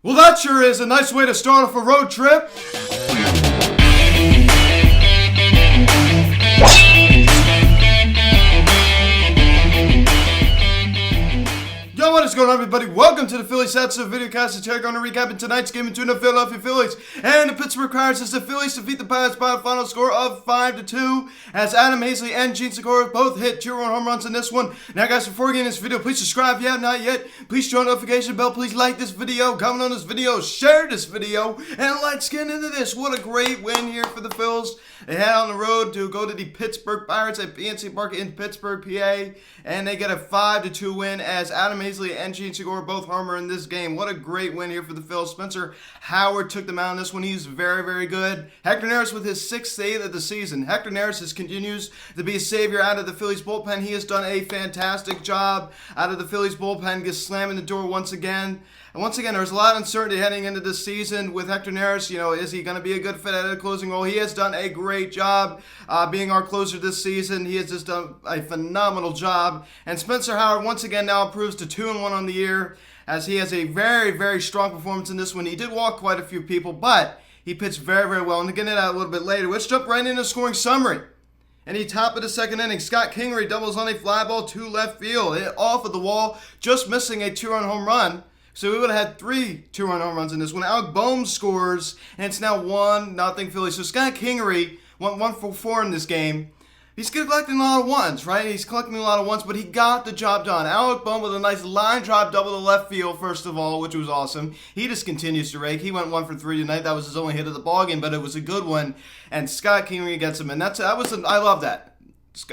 Well, that sure is a nice way to start off a road trip. Yo, what is going on, everybody? Welcome to the Phillies Stats of Videocast. It's Terry going to recap tonight's game between the Philadelphia Phillies and the Pittsburgh Pirates as the Phillies defeat the Pirates by a final score of 5-2 as Adam Hazley and Gene Segura both hit 2-run home runs in this one. Now, guys, before we get into this video, please subscribe if you have not yet. Please join the notification bell. Please like this video, comment on this video, share this video, and let's get into this. What a great win here for the Phils. They head on the road to go to the Pittsburgh Pirates at PNC Park in Pittsburgh, PA, and they get a 5-2 win as Adam Hazley and Gene Segura both homer in this game. What a great win here for the Phils. Spencer Howard took them out in this one. He's very, very good. Hector Neris with his 6th save of the season. Hector Neris continues to be a savior out of the Phillies bullpen. He has done a fantastic job out of the Phillies bullpen, just slamming the door once again. And once again, there's a lot of uncertainty heading into this season with Hector Neris. Is he going to be a good fit at a closing role? He has done a great job being our closer this season. He has just done a phenomenal job. And Spencer Howard once again now improves to 2-1 on the year as he has a very, very strong performance in this one. He did walk quite a few people, but he pitched very, very well. And to get into that a little bit later, let's jump right into the scoring summary. In the top of the second inning, Scott Kingery doubles on a fly ball to left field. Hit off of the wall, just missing a 2-run home run. So we would have had 3 2-run home runs in this one. Alec Bohm scores, and it's now 1-0 Phillies. So Scott Kingery went 1 for 4 in this game. He's collecting a lot of ones, right? He's collecting a lot of ones, but he got the job done. Alec Bohm with a nice line drive double to left field, first of all, which was awesome. He just continues to rake. He went 1 for 3 tonight. That was his only hit of the ballgame, but it was a good one. And Scott Kingery gets him, and I love that.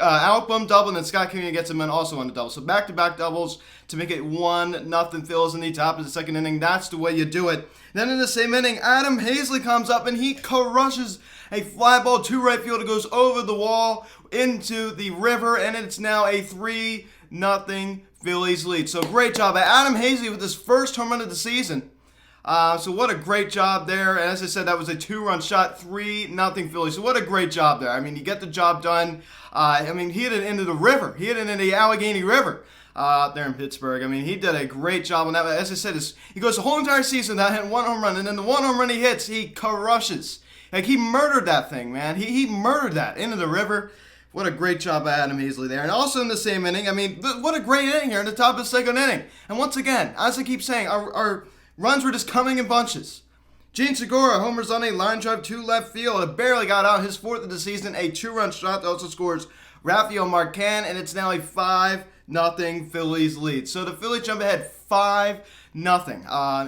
Alec Bohm double, and then Scott Kingery gets him in also on the double. So back-to-back doubles to make it 1-0 Phillies in the top of the second inning. That's the way you do it. Then in the same inning, Adam Hazley comes up, and he crushes a fly ball to right field. It goes over the wall into the river, and it's now a 3-0 Phillies lead. So great job by Adam Hazley with his first home run of the season. So what a great job there. And as I said, that was a 2-run shot, 3-0 Phillies. So what a great job there. I mean, you get the job done. He hit it into the river. He hit it into the Allegheny River out there in Pittsburgh. I mean, he did a great job on that. As I said, he goes the whole entire season without hitting 1 home run. And then the 1 home run he hits, he crushes. Like, he murdered that thing, man. He murdered that into the river. What a great job by Adam Hazley there. And also in the same inning, what a great inning here in the top of the second inning. And once again, as I keep saying, our runs were just coming in bunches. Gene Segura homers on a line drive to left field. It barely got out. His 4th of the season, a 2-run shot that also scores Rafael Marquez, and it's now a 5-0 Phillies lead. So the Phillies jump ahead 5-0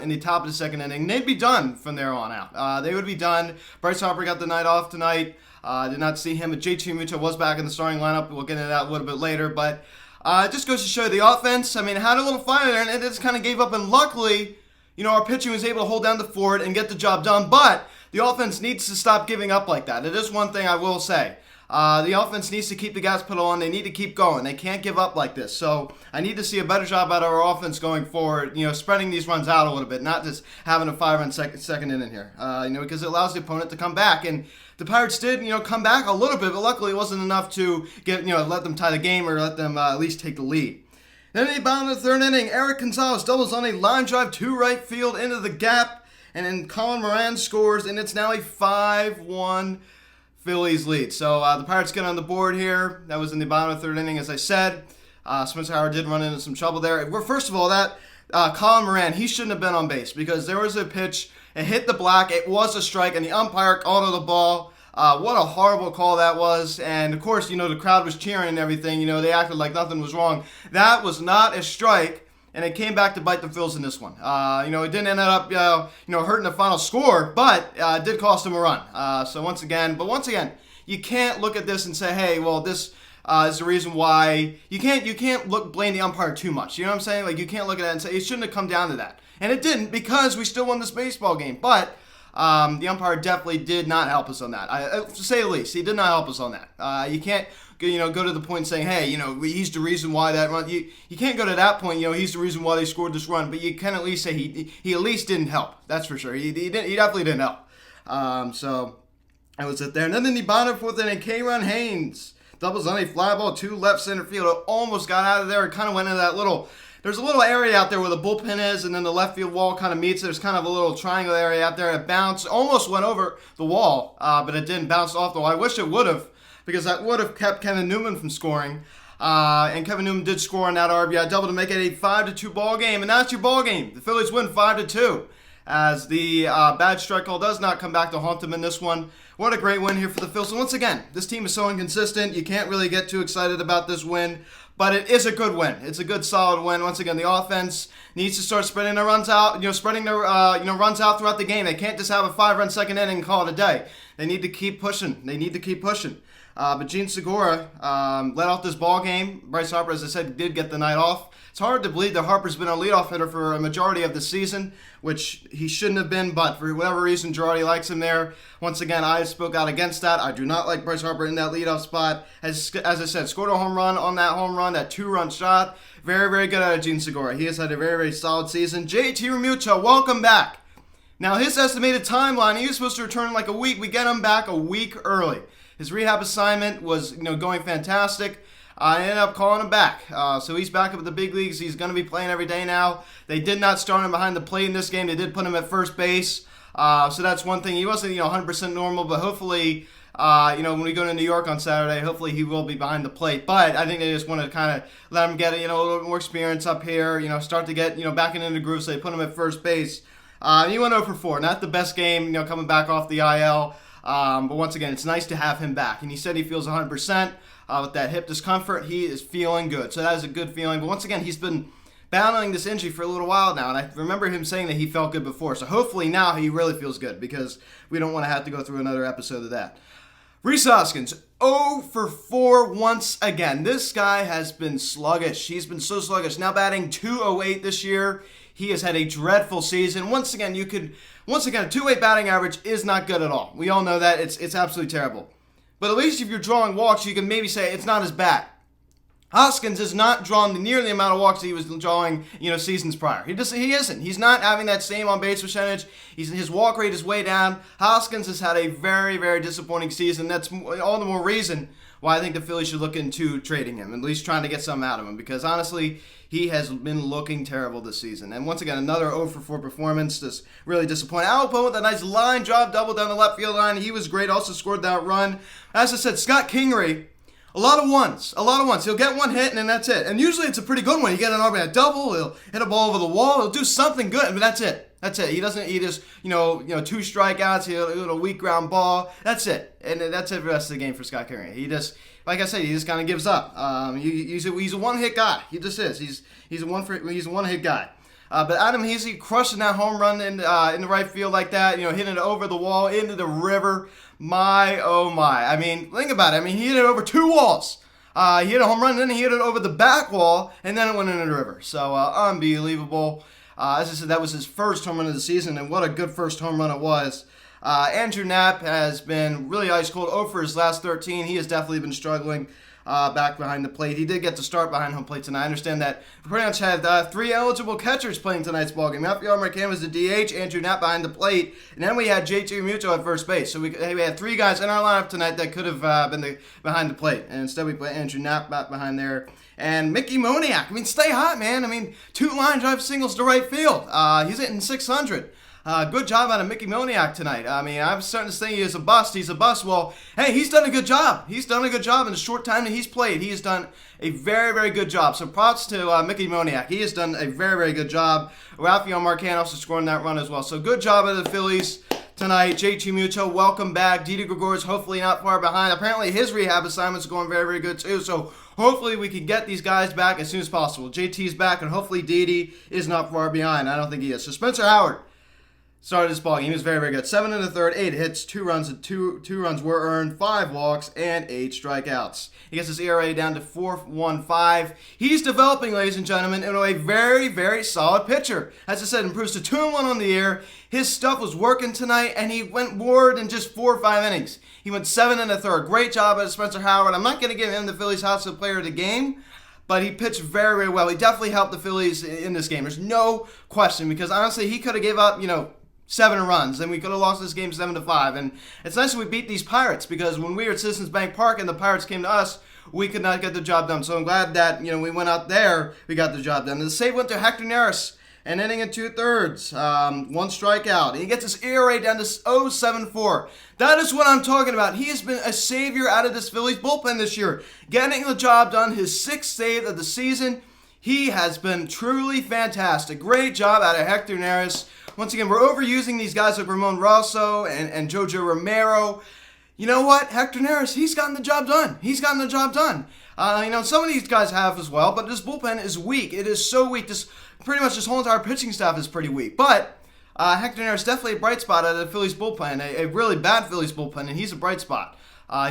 in the top of the second inning. They'd be done from there on out. They would be done. Bryce Harper got the night off tonight. Did not see him, but JT Muto was back in the starting lineup. We'll get into that a little bit later, but it just goes to show you the offense. Had a little fire there, and it just kind of gave up, and luckily, our pitching was able to hold down the fort and get the job done, but the offense needs to stop giving up like that. It is one thing I will say. The offense needs to keep the gas pedal on. They need to keep going. They can't give up like this. So I need to see a better job out of our offense going forward, spreading these runs out a little bit, not just having a 5-run second inning here, because it allows the opponent to come back. And the Pirates did, come back a little bit, but luckily it wasn't enough to let them tie the game or let them at least take the lead. Then in the bottom of the third inning, Eric Gonzalez doubles on a line drive to right field into the gap, and then Colin Moran scores, and it's now a 5-1 Phillies lead. So the Pirates get on the board here. That was in the bottom of the third inning, as I said. Spencer Howard did run into some trouble there. First of all, that Colin Moran, he shouldn't have been on base because there was a pitch. It hit the black. It was a strike, and the umpire called the ball. What a horrible call that was. And, of course, the crowd was cheering and everything. They acted like nothing was wrong. That was not a strike, and it came back to bite the Phils in this one. It didn't end up, hurting the final score, but it did cost them a run. So once again, you can't look at this and say, hey, well, this is the reason why. You can't blame the umpire too much. You know what I'm saying? Like, you can't look at it and say, it shouldn't have come down to that. And it didn't, because we still won this baseball game. But the umpire definitely did not help us on that. To say the least, he did not help us on that. You can't, go to the point saying, hey, he's the reason why that run. You can't go to that point. He's the reason why they scored this run. But you can at least say he at least didn't help. That's for sure. He definitely didn't help. So that was it there. And then in the bottom fourth inning, K-Ron Haynes doubles on a fly ball to left center field. It almost got out of there. It kind of went into that little there's a little area out there where the bullpen is, and then the left field wall kind of meets. There's kind of a little triangle area out there. It bounced, almost went over the wall, but it didn't bounce off the wall. I wish it would have, because that would have kept Kevin Newman from scoring. And Kevin Newman did score on that RBI double to make it a 5-2 ball game, and that's your ball game. The Phillies win 5-2, as the bad strike call does not come back to haunt them in this one. What a great win here for the Phillies. And once again, this team is so inconsistent. You can't really get too excited about this win, but it is a good win. It's a good, solid win. Once again, the offense needs to start spreading their runs out. Spreading their runs out throughout the game. They can't just have a 5-run second inning and call it a day. They need to keep pushing. But Gene Segura led off this ball game. Bryce Harper, as I said, did get the night off. It's hard to believe that Harper's been a leadoff hitter for a majority of the season, which he shouldn't have been, but for whatever reason, Girardi likes him there. Once again, I spoke out against that. I do not like Bryce Harper in that leadoff spot. As I said, scored a home run on that home run, that 2-run shot. Very, very good out of Gene Segura. He has had a very, very solid season. JT Realmuto, welcome back. Now, his estimated timeline, he was supposed to return in like a week. We get him back a week early. His rehab assignment was, going fantastic. I ended up calling him back. So he's back up at the big leagues. He's going to be playing every day now. They did not start him behind the plate in this game. They did put him at first base. So that's one thing. He wasn't, 100% normal, but hopefully, when we go to New York on Saturday, hopefully he will be behind the plate. But I think they just want to kind of let him get, a little more experience up here, start to get, back into the groove. So they put him at first base. He went 0 for 4. Not the best game, coming back off the IL. But once again, it's nice to have him back. And he said he feels 100%. With that hip discomfort, he is feeling good. So that is a good feeling. But once again, he's been battling this injury for a little while now. And I remember him saying that he felt good before. So hopefully now he really feels good, because we don't want to have to go through another episode of that. Rhys Hoskins, 0 for 4 once again. This guy has been sluggish. He's been so sluggish. Now batting .208 this year. He has had a dreadful season. Once again, a .208 batting average is not good at all. We all know that. It's absolutely terrible. But at least if you're drawing walks, you can maybe say it's not as bad. Hoskins has not drawn nearly the amount of walks that he was drawing, seasons prior. He isn't. He's not having that same on-base percentage. His walk rate is way down. Hoskins has had a very, very disappointing season. That's all the more reason why I think the Phillies should look into trading him, at least trying to get something out of him, because honestly, he has been looking terrible this season. And once again, another 0 for 4 performance, just really disappointing. Alpo with a nice line drive double down the left field line. He was great, also scored that run. As I said, Scott Kingery, a lot of ones. He'll get one hit, and then that's it. And usually it's a pretty good one. You get an RBI double, he'll hit a ball over the wall, he'll do something good, but that's it. He doesn't, he just, 2 strikeouts, he'll hit a weak ground ball. That's it. And that's it for the rest of the game for Scott Kingery. He just, like I said, he just kind of gives up. He's a one-hit guy. He just is. He's a one-hit guy. But Adam Heasey crushing that home run in the right field like that, hitting it over the wall into the river. My, oh my. I mean, think about it. I mean, he hit it over 2 walls. He hit a home run, and then he hit it over the back wall, and then it went into the river. So, unbelievable. As I said, that was his first home run of the season, and what a good first home run it was. Andrew Knapp has been really ice cold. 0 for his last 13. He has definitely been struggling back behind the plate. He did get to start behind home plate tonight. I understand that we pretty much had 3 eligible catchers playing tonight's ballgame. Rafael Marquez was the DH, Andrew Knapp behind the plate, and then we had JT Realmuto at first base. So we had 3 guys in our lineup tonight that could have been behind the plate, and instead we put Andrew Knapp back behind there. And Mickey Moniak, stay hot, man. 2 line drive singles to right field. He's hitting .600. Good job out of Mickey Moniak tonight. I'm starting to think he's a bust. Well, hey, he's done a good job. He's done a good job in the short time that he's played. He has done a very, very good job. So props to Mickey Moniak. He has done a very, very good job. Rafael Marquez also scoring that run as well. So good job out of the Phillies tonight. JT Realmuto, welcome back. Didi Gregorius hopefully not far behind. Apparently his rehab assignment's going very, very good too. So hopefully we can get these guys back as soon as possible. JT's back, and hopefully Didi is not far behind. I don't think he is. So Spencer Howard started this ballgame. He was very, very good. 7 1/3, 8 hits, 2 runs, and two runs were earned, 5 walks, and 8 strikeouts. He gets his ERA down to 4.15. He's developing, ladies and gentlemen, into a very, very solid pitcher. As I said, improves to 2-1 on the year. His stuff was working tonight, and he went more in just 4 or 5 innings. He went 7 1/3. Great job out of Spencer Howard. I'm not going to give him the Phillies Offseason Player of the Game, but he pitched very, very well. He definitely helped the Phillies in this game. There's no question, because honestly, he could have gave up, 7 runs, and we could have lost this game 7-5. And it's nice that we beat these Pirates, because when we were at Citizens Bank Park and the Pirates came to us, we could not get the job done. So I'm glad that, we went out there, we got the job done. And the save went to Hector Neris, an inning and 2/3, one strikeout. And he gets his ERA down to 0.74. That is what I'm talking about. He has been a savior out of this Phillies bullpen this year, getting the job done, his 6th save of the season. He has been truly fantastic. Great job out of Hector Neris. Once again, we're overusing these guys like Ramon Rosso and Jojo Romero. You know what? Hector Neris, he's gotten the job done. He's gotten the job done. Some of these guys have as well, but this bullpen is weak. It is so weak. Pretty much this whole entire pitching staff is pretty weak. But Hector Neris is definitely a bright spot out of the Phillies bullpen, a really bad Phillies bullpen, and he's a bright spot.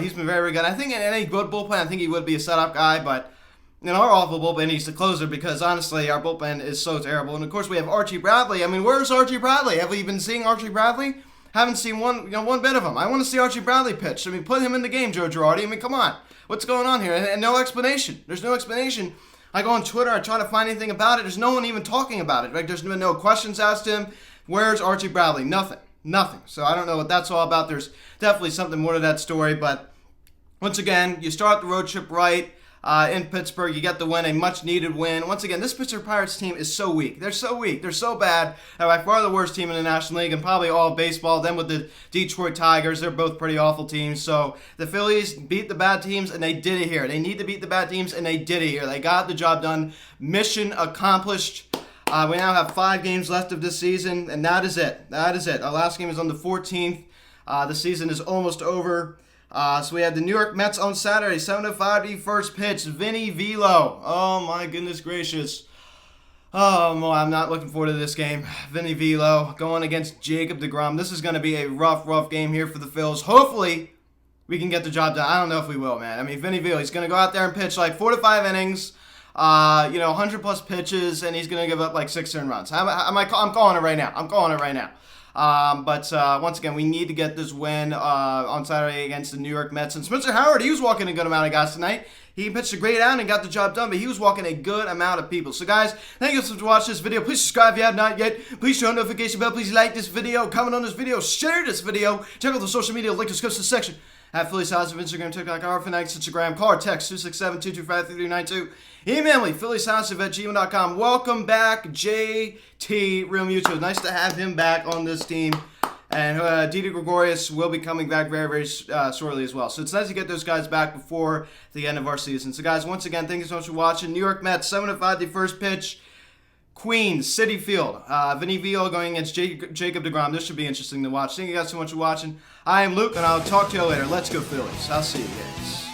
He's been very, very good. I think in any good bullpen, I think he would be a setup guy, but in our awful bullpen, he's the closer because, honestly, our bullpen is so terrible. And, of course, we have Archie Bradley. I mean, where's Archie Bradley? Have we been seeing Archie Bradley? Haven't seen one bit of him. I want to see Archie Bradley pitch. I mean, put him in the game, Joe Girardi. I mean, come on. What's going on here? And no explanation. There's no explanation. I go on Twitter. I try to find anything about it. There's no one even talking about it. Right? There's been no questions asked him. Where's Archie Bradley? Nothing. So I don't know what that's all about. There's definitely something more to that story. But once again, you start the road trip right. In Pittsburgh, you get the win, a much-needed win. Once again, this Pittsburgh Pirates team is so weak. They're so weak. They're so bad. They're by far the worst team in the National League and probably all of baseball. Then with the Detroit Tigers, they're both pretty awful teams. So the Phillies beat the bad teams, and they did it here. They need to beat the bad teams, and they did it here. They got the job done. Mission accomplished. We now have 5 games left of this season, and that is it. That is it. Our last game is on the 14th. The season is almost over. So we had the New York Mets on Saturday, 7:05 the first pitch, Vinny Velo. Oh my goodness gracious. Oh, I'm not looking forward to this game. Vinny Velo going against Jacob deGrom. This is going to be a rough game here for the Phils. Hopefully, we can get the job done. I don't know if we will, man. I mean, Vinny Velo, he's going to go out there and pitch like 4 to 5 innings, 100 plus pitches, and he's going to give up like 6 earned runs. I'm calling it right now. But once again, we need to get this win on Saturday against the New York Mets. And Spencer Howard, he was walking a good amount of guys tonight. He pitched a great out and got the job done, but he was walking a good amount of people. So guys, thank you so much for watching this video. Please subscribe if you have not yet. Please turn on the notification bell. Please like this video, comment on this video, share this video. Check out the social media link in the description section. At Phillies House of Instagram, TikTok, our Fanatics, Instagram, call or text 267-225-3392. Email me, phillieshouse@gmail.com. Welcome back, JT Real Mutual. Nice to have him back on this team. And Didi Gregorius will be coming back very, very shortly as well. So it's nice to get those guys back before the end of our season. So guys, once again, thank you so much for watching. New York Mets, 7:05 the first pitch. Queens, City Field. Vinny Velo going against Jacob deGrom. This should be interesting to watch. Thank you guys so much for watching. I am Luke, and I'll talk to you later. Let's go Phillies. I'll see you guys.